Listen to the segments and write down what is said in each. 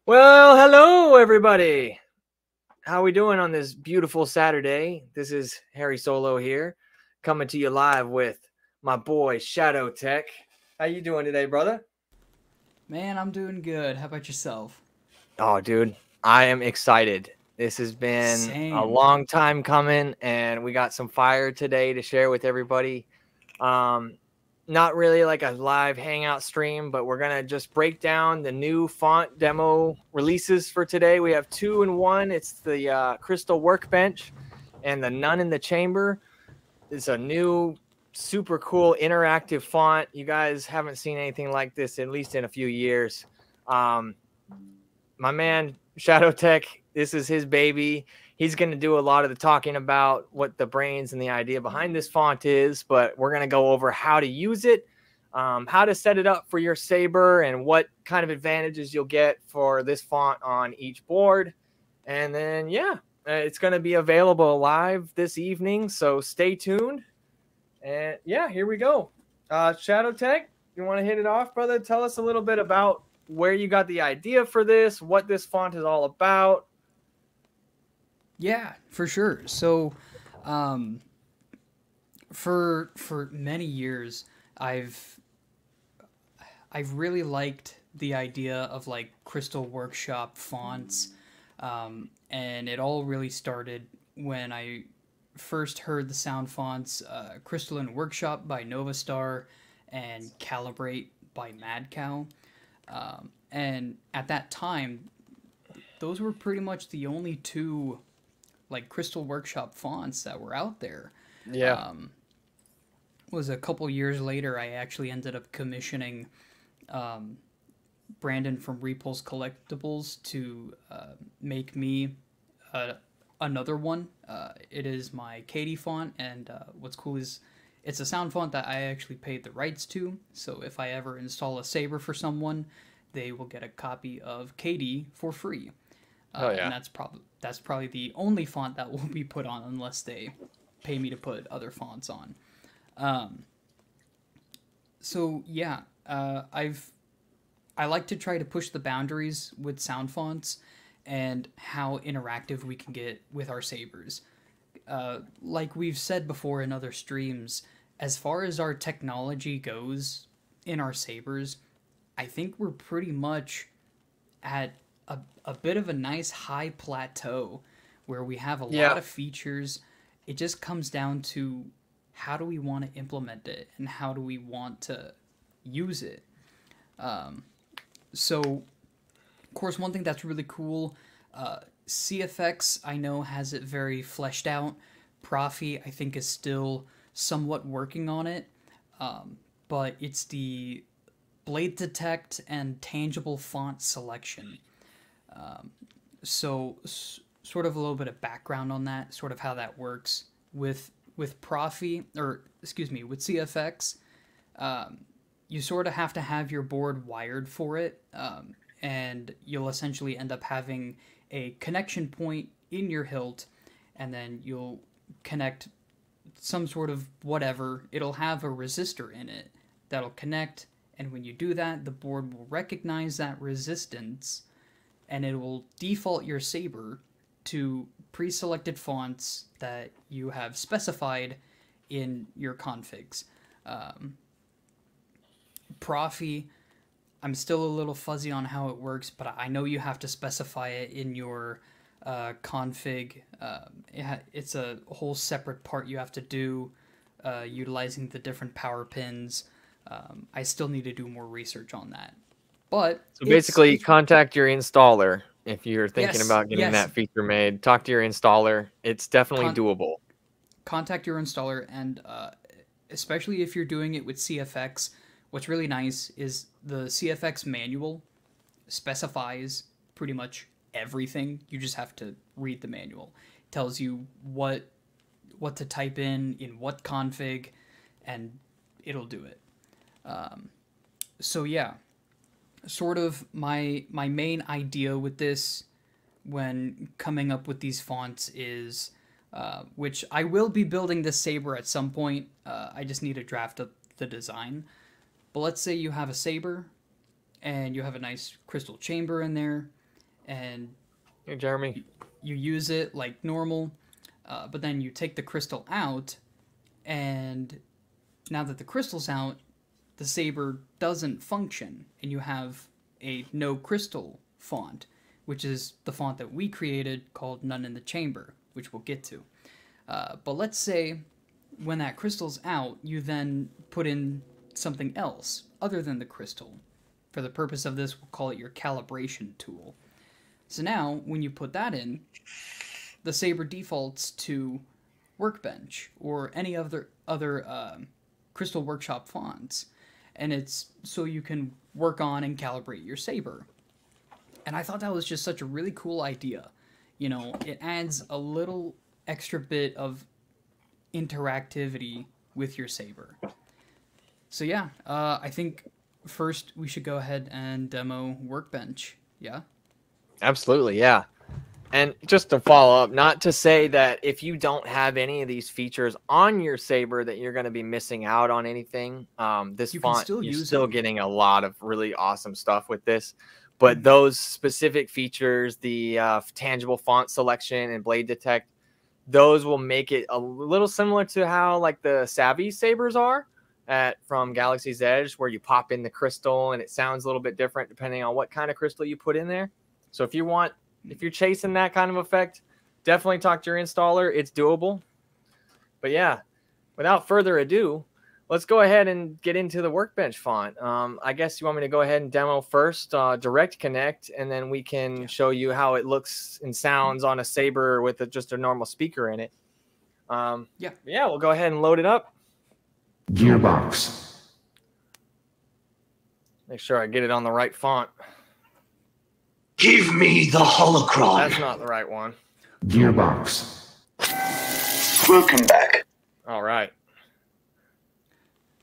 Well, hello everybody. How we doing on this beautiful Saturday? This is Harry Solo here, coming to you live with my boy Shadow Tech. How you doing today, brother? Man, I'm doing good. How about yourself? Oh, dude, I am excited. This has been a Same. long time coming, and we got some fire today to share with everybody. Um, Not really like a live hangout stream, but we're gonna just break down the new font demo releases for today. We have two in one. It's the Crystal Workbench and the Nun in the Chamber. It's a new, super cool interactive font. You guys haven't seen anything like this at least in a few years. Um, my man Shadow Tech, this is his baby. He's going to do a lot of the talking about what the brains and the idea behind this font is, but we're going to go over how to use it, how to set it up for your Saber, and what kind of advantages you'll get for this font on each board. And then, yeah, it's going to be available live this evening, so stay tuned. And yeah, here we go. Shadow Tech, you want to hit it off, brother? Tell us a little bit about where you got the idea for this, what this font is all about. Yeah, for sure. Um, for many years, I've I've really liked the idea of like Crystal Workshop fonts, and it all really started when I first heard the sound fonts Crystalline Workshop by Novastar and Calibrate by Mad Cow. And at that time, those were pretty much the only two like Crystal Workshop fonts that were out there. Yeah. Um, was a couple years later, I actually ended up commissioning um, Brandon from Repulse Collectibles to make me uh, another one. It is my Katie font, and what's cool is it's a sound font that I actually paid the rights to. So if I ever install a Saber for someone, they will get a copy of Katie for free. Oh And yeah. that's probably the only font that will be put on unless they pay me to put other fonts on. Um, so yeah, I like to try to push the boundaries with sound fonts and how interactive we can get with our sabers. Like we've said before in other streams, as far as our technology goes in our sabers, I think we're pretty much at a bit of a nice high plateau where we have a lot Yeah. of features. It just comes down to how do we want to implement it and how do we want to use it. So, of course, one thing that's really cool, CFX I know has it very fleshed out. Profi I think is still somewhat working on it, but it's the blade detect and tangible font selection. Sort of a little bit of background on that, sort of how that works with Profi, or excuse me, with CFX. You sort of have to have your board wired for it, and you'll essentially end up having a connection point in your hilt, and then you'll connect some sort of whatever. It'll have a resistor in it that'll connect, and when you do that, the board will recognize that resistance and it will default your saber to pre-selected fonts that you have specified in your configs. Um, Profi, I'm still a little fuzzy on how it works, but I know you have to specify it in your config. It's a whole separate part you have to do, utilizing the different power pins. I still need to do more research on that, but So basically, it's contact your installer if you're thinking yes, about getting yes. that feature made. Talk to your installer. It's definitely Con- doable. Contact your installer, and especially if you're doing it with CFX, what's really nice is the CFX manual specifies pretty much everything. You just have to read the manual. It tells you what to type in what config, and it'll do it. So yeah, sort of my main idea with this when coming up with these fonts is which I will be building this saber at some point. I just need to draft up the design. But let's say you have a saber and you have a nice crystal chamber in there. and Hey, Jeremy. you use it like normal, but then you take the crystal out, and now that the crystal's out, the saber doesn't function, and you have a no crystal font, which is the font that we created called None in the Chamber, which we'll get to. But let's say when that crystal's out, you then put in something else other than the crystal. For the purpose of this, we'll call it your calibration tool. So now, when you put that in, the saber defaults to Workbench or any other Crystal Workshop fonts, and it's so you can work on and calibrate your saber. And I thought that was just such a really cool idea. You know, it adds a little extra bit of interactivity with your saber. So yeah, I think first we should go ahead and demo Workbench. Yeah? Absolutely, yeah. And just to follow up, not to say that if you don't have any of these features on your saber that you're going to be missing out on anything. This font, you're still getting a lot of really awesome stuff with this. But those specific features, the tangible font selection and blade detect, those will make it a little similar to how like the Savvy sabers are from Galaxy's Edge, where you pop in the crystal and it sounds a little bit different depending on what kind of crystal you put in there. So if you're chasing that kind of effect, definitely talk to your installer. It's doable. But yeah, without further ado, let's go ahead and get into the Workbench font. I guess you want me to go ahead and demo first, Direct Connect, and then we can show you how it looks and sounds on a saber with just a normal speaker in it. Yeah, we'll go ahead and load it up. Gearbox. Make sure I get it on the right font. Give me the holocron. That's not the right one. Gearbox. Welcome back. All right.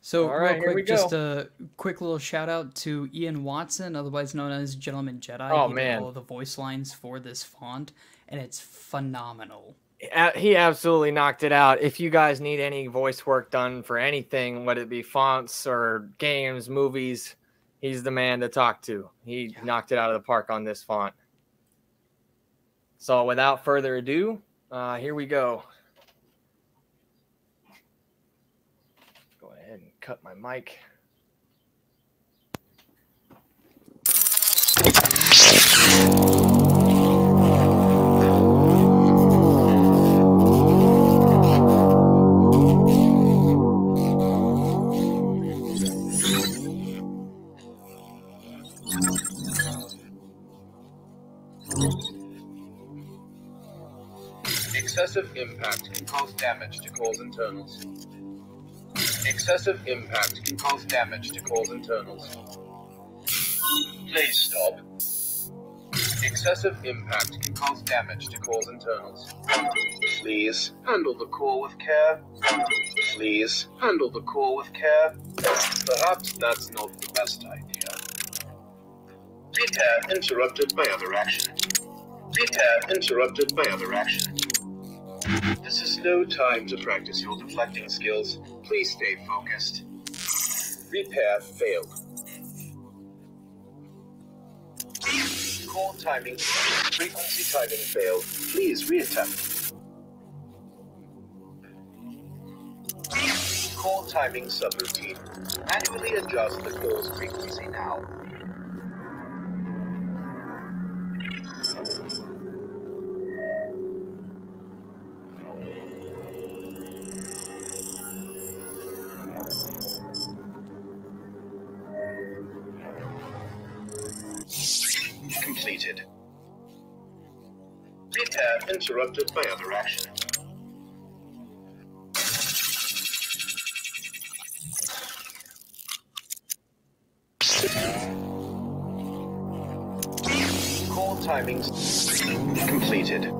So real quick, just go. a quick little shout out to Ian Watson, otherwise known as Gentleman Jedi. Oh, he man. did all of the voice lines for this font, and it's phenomenal. He absolutely knocked it out. If you guys need any voice work done for anything, whether it be fonts or games, movies, he's the man to talk to. He knocked it out of the park on this font. So without further ado, here we go. Go ahead and cut my mic. Excessive impact can cause damage to cores internals. Excessive impact can cause damage to cores internals. Please stop. Excessive impact can cause damage to cores internals. Please handle the core with care. Please handle the core with care. Perhaps that's not the best idea. Repair interrupted by other action. Repair interrupted by other action. This is no time to practice your deflecting skills. Please stay focused. Repair failed. Core timing, frequency timing failed. Please reattempt. Core timing subroutine. Manually adjust the core's frequency now. Completed. Repair interrupted by other action. Core timings completed.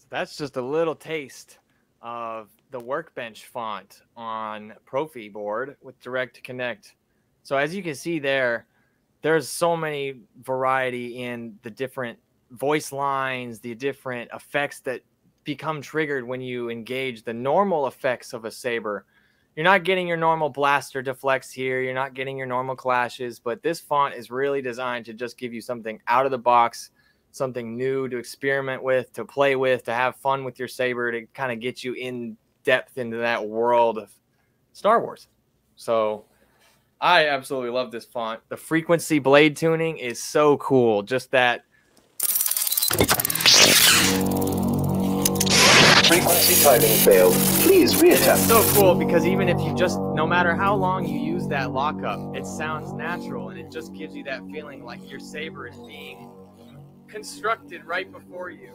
That's just a little taste of the Workbench font on Profi board with Direct Connect. So as you can see there's so many variety in the different voice lines, the different effects that become triggered when you engage the normal effects of a saber. You're not getting your normal blaster deflects here. You're not getting your normal clashes, but this font is really designed to just give you something out of the box, something new to experiment with, to play with, to have fun with your saber, to kind of get you in depth into that world of Star Wars. So I absolutely love this font. The frequency blade tuning is so cool. Just that Frequency timing failed. Please reattempt. it's so cool because even if you just, no matter how long you use that lockup, it sounds natural and it just gives you that feeling like your saber is being constructed right before you.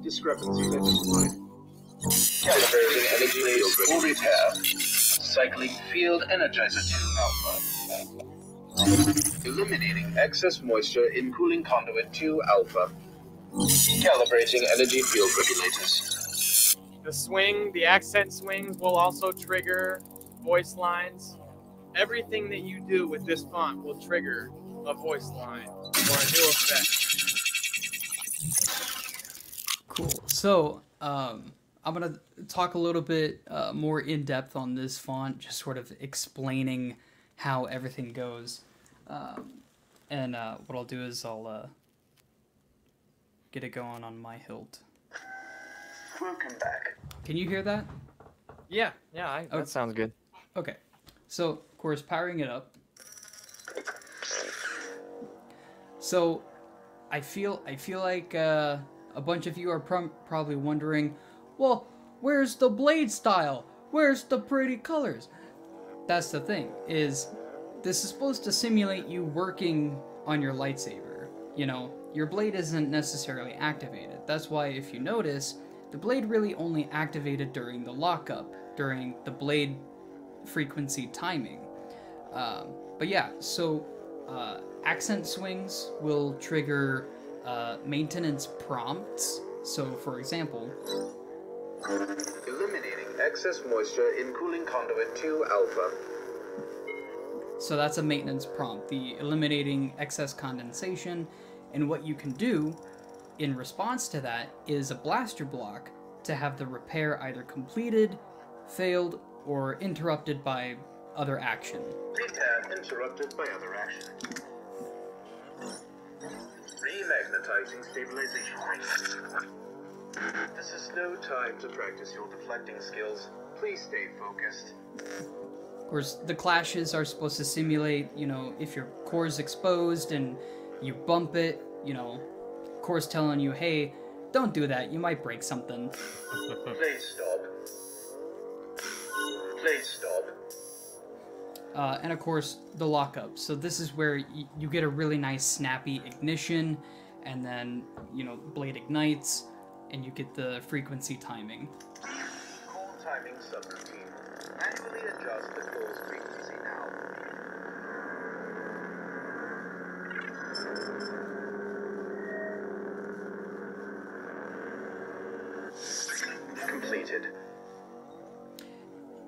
Discrepancy identified. Calibrating energy field for repair. Cycling field energizer 2 alpha. Eliminating excess moisture in cooling conduit 2 alpha. Calibrating energy field regulators. The swing, the accent swings will also trigger voice lines. Everything that you do with this font will trigger a voice line or a new effect. Cool. So, I'm going to talk a little bit more in depth on this font, just sort of explaining how everything goes. And what I'll do is I'll get it going on my hilt. Welcome back. Can you hear that? Yeah, that sounds good. Okay. So, of course, powering it up. So, I feel like a bunch of you are probably wondering, well, where's the blade style? Where's the pretty colors? That's the thing, is this is supposed to simulate you working on your lightsaber. You know, your blade isn't necessarily activated. That's why, if you notice, the blade really only activated during the lockup, during the blade frequency timing. But yeah, so accent swings will trigger maintenance prompts. So, for example, Eliminating excess moisture in cooling conduit 2 alpha. so that's a maintenance prompt, the eliminating excess condensation. And what you can do in response to that is a blaster block to have the repair either completed, failed, or interrupted by other action. Repair interrupted by other action. Remagnetizing stabilization. This is no time to practice your deflecting skills. Please stay focused. Of course, the clashes are supposed to simulate, you know, if your core is exposed and you bump it, you know, core's telling you, hey, don't do that, you might break something. Please stop. Please stop. And of course, the lockup. So this is where you get a really nice snappy ignition, and then, you know, blade ignites, and you get the frequency timing. Call timing subroutine. Manually adjust the call's frequency now. Completed.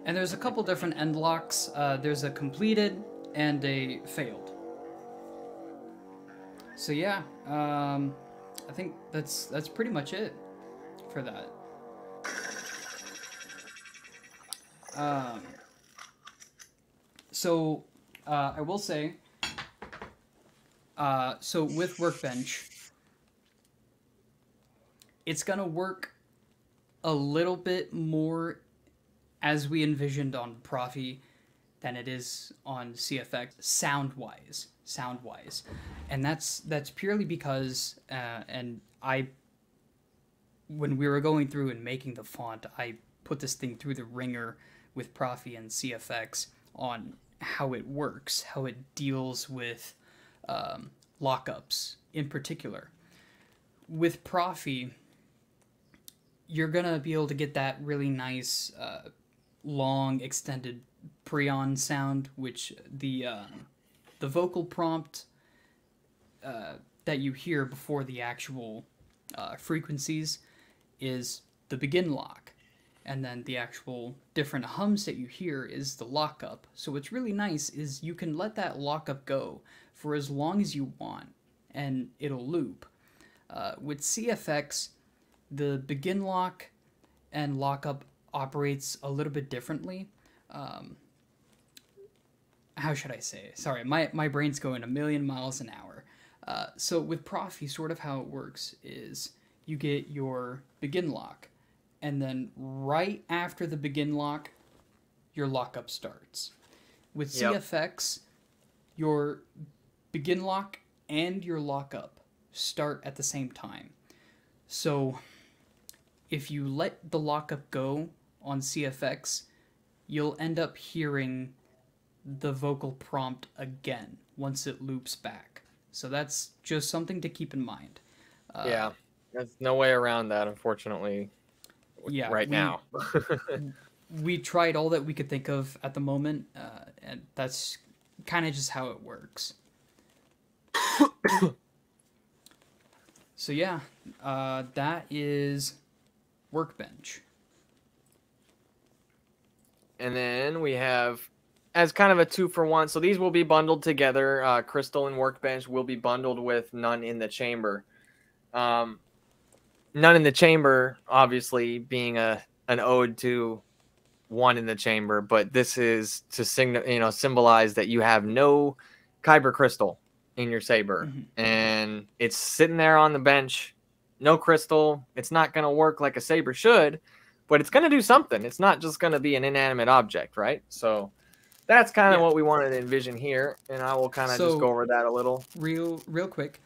And there's a couple different end locks. There's a completed and a failed. So yeah, I think that's pretty much it for that. So I will say, so with Workbench, it's gonna work a little bit more as we envisioned on Profi than it is on CFX sound-wise, and that's purely because and when we were going through and making the font, I put this thing through the ringer with Profi and CFX on how it works, how it deals with lockups in particular. With Profi, you're gonna be able to get that really nice long extended prion sound, which the vocal prompt that you hear before the actual frequencies is the begin lock, and then the actual different hums that you hear is the lockup. So what's really nice is you can let that lockup go for as long as you want, and it'll loop. With CFX, the begin lock and lockup operates a little bit differently. How should I say it? Sorry, my brain's going a million miles an hour. So with Profi, sort of how it works is you get your begin lock, and then right after the begin lock, your lockup starts. With CFX, your begin lock and your lockup start at the same time. So if you let the lockup go on CFX, you'll end up hearing the vocal prompt again once it loops back. So that's just something to keep in mind. Yeah, there's no way around that, unfortunately. Yeah, now. We tried all that we could think of at the moment, and that's kind of just how it works. So yeah, that is Workbench. And then we have, as kind of a 2-for-1, so these will be bundled together. Crystal and Workbench will be bundled with None in the Chamber. None in the Chamber, obviously, being an ode to One in the Chamber, but this is to symbolize that you have no Kyber crystal in your saber, and it's sitting there on the bench, no crystal. It's not going to work like a saber should, but it's going to do something. It's not just going to be an inanimate object, right? So that's kind of what we wanted to envision here, and I will kind of just go over that a little. Real quick.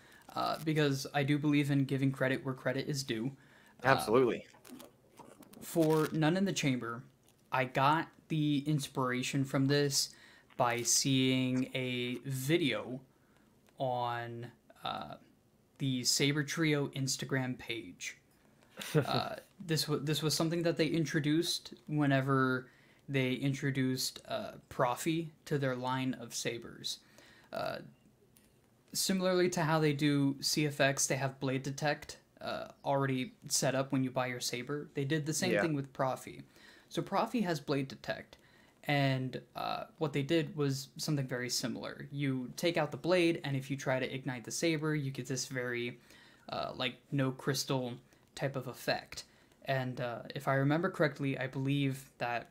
Because I do believe in giving credit where credit is due. Absolutely. For None in the Chamber, I got the inspiration from this by seeing a video on the Saber Trio Instagram page. This was something that they introduced whenever they introduced Profi to their line of sabers. Similarly to how they do CFX, they have Blade Detect already set up when you buy your saber. They did the same thing with Profi. So Profi has Blade Detect, and what they did was something very similar. You take out the blade, and if you try to ignite the saber, you get this very like no crystal type of effect. And if I remember correctly, I believe that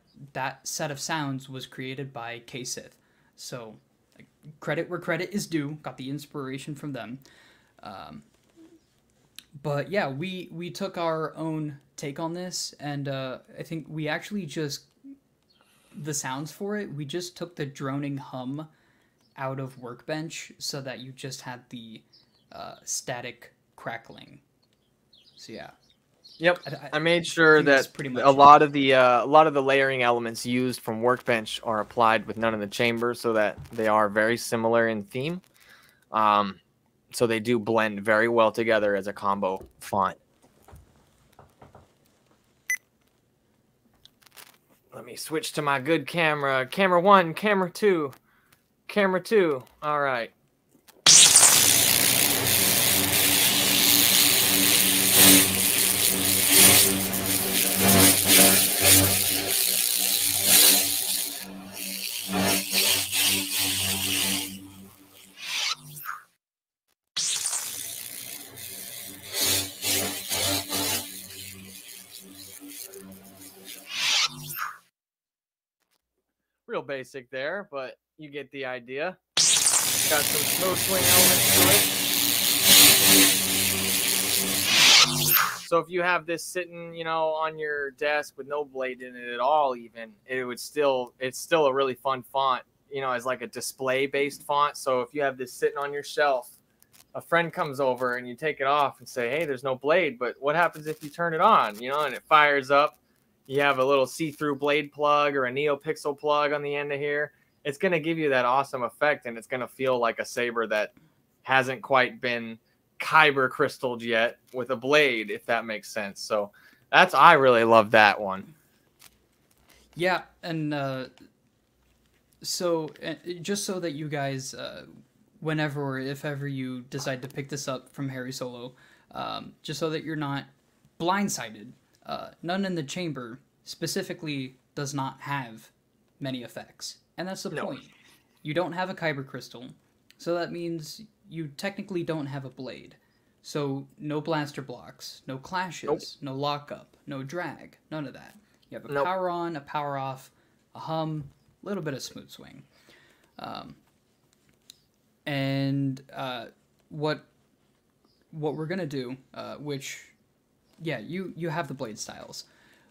set of sounds was created by K-Sith. So credit where credit is due. Got the inspiration from them. But yeah, we took our own take on this, and I think we actually just, the sounds for it, we just took the droning hum out of Workbench so that you just had the static crackling. So yeah. Yep, I made sure that a lot of the layering elements used from Workbench are applied with None in the Chamber, so that they are very similar in theme. So they do blend very well together as a combo font. Let me switch to my good camera. Camera 1, camera 2, camera 2. All right. Real basic there, but you get the idea. Got some smooth swing elements to it. So if you have this sitting, on your desk with no blade in it at all, even, it's still a really fun font, as like a display-based font. So if you have this sitting on your shelf, a friend comes over and you take it off and say, hey, there's no blade, but what happens if you turn it on, and it fires up? You have a little see-through blade plug or a NeoPixel plug on the end of here. It's going to give you that awesome effect, and it's going to feel like a saber that hasn't quite been Kyber crystalled yet with a blade, if that makes sense. So I really love that one. Yeah, and so just so that you guys, whenever or if ever you decide to pick this up from Harry Solo, just so that you're not blindsided, None in the Chamber specifically does not have many effects. And that's the No. point. You don't have a Kyber crystal, so that means you technically don't have a blade. So no blaster blocks, no clashes, Nope. no lockup, no drag, none of that. You have a Nope. power on, a power off, a hum, a little bit of smooth swing. What we're gonna do, you have the blade styles,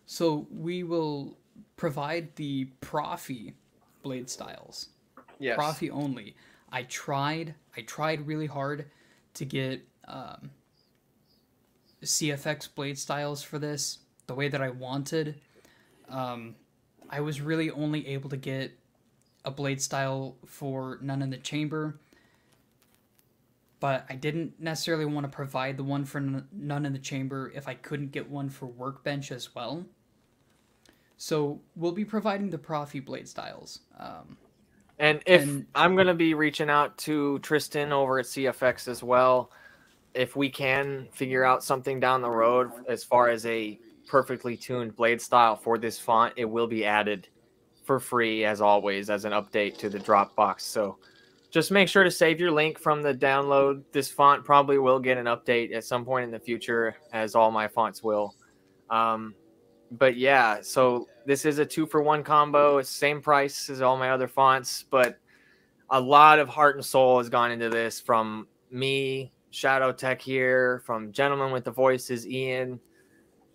so we will provide the Profi blade styles. Yes. Profi only. I tried really hard to get CFX blade styles for this the way that I wanted. I was really only able to get a blade style for None in the Chamber, but I didn't necessarily want to provide the one for None in the Chamber if I couldn't get one for Workbench as well. So we'll be providing the Profi blade styles. And I'm going to be reaching out to Tristan over at CFX as well, if we can figure out something down the road as far as a perfectly tuned blade style for this font. It will be added for free, as always, as an update to the Dropbox. So just make sure to save your link from the download. This font probably will get an update at some point in the future, as all my fonts will. But yeah, so this is a 2-for-1 combo. It's the same price as all my other fonts, but a lot of heart and soul has gone into this from me, Shadow Tech here, from Gentleman with the Voices, Ian.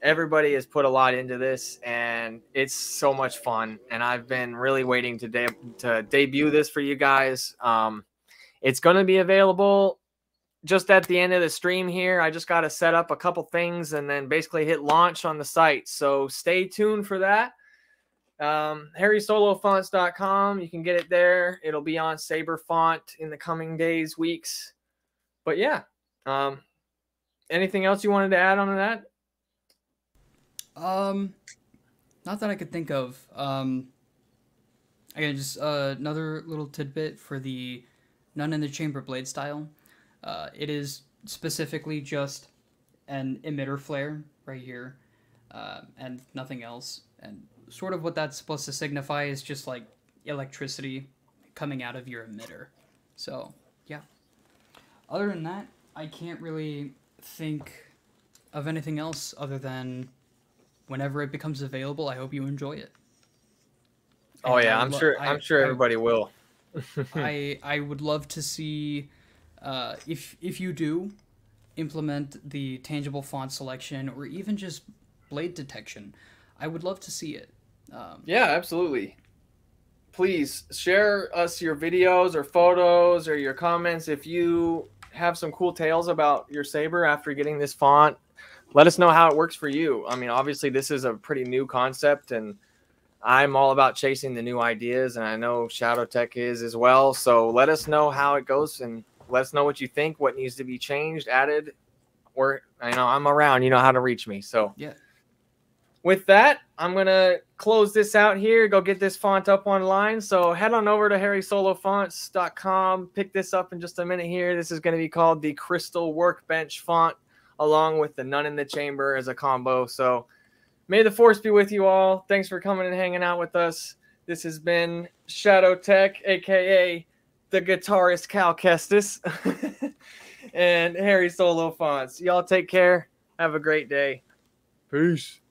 Everybody has put a lot into this, and it's so much fun. And I've been really waiting to debut this for you guys. It's going to be available just at the end of the stream here. I just got to set up a couple things and then basically hit launch on the site. So stay tuned for that. HarrySoloFonts.com. You can get it there. It'll be on Saber Font in the coming days, weeks. But yeah, anything else you wanted to add on to that? Not that I could think of. Again, just another little tidbit for the None in the Chamber blade style. It is specifically just an emitter flare right here, and nothing else. And sort of what that's supposed to signify is just like electricity coming out of your emitter. So, yeah. Other than that, I can't really think of anything else other than whenever it becomes available, I hope you enjoy it. Oh yeah, I'm sure everybody will. I would love to see if you do implement the tangible font selection or even just blade detection. I would love to see it. Yeah, absolutely. Please share us your videos or photos or your comments if you have some cool tales about your Saber after getting this font. Let us know how it works for you. I mean, obviously, this is a pretty new concept, and I'm all about chasing the new ideas, and I know Shadow Tech is as well. So let us know how it goes, and let us know what you think, what needs to be changed, added, or I'm around. You know how to reach me. So yeah. With that, I'm going to close this out here, go get this font up online. So head on over to HarrySoloFonts.com. Pick this up in just a minute here. This is going to be called the Crystal Workbench font, along with the None in the Chamber as a combo. So may the force be with you all. Thanks for coming and hanging out with us. This has been Shadow Tech, a.k.a. the guitarist Cal Kestis, and Harry Solo Fonts. Y'all take care. Have a great day. Peace.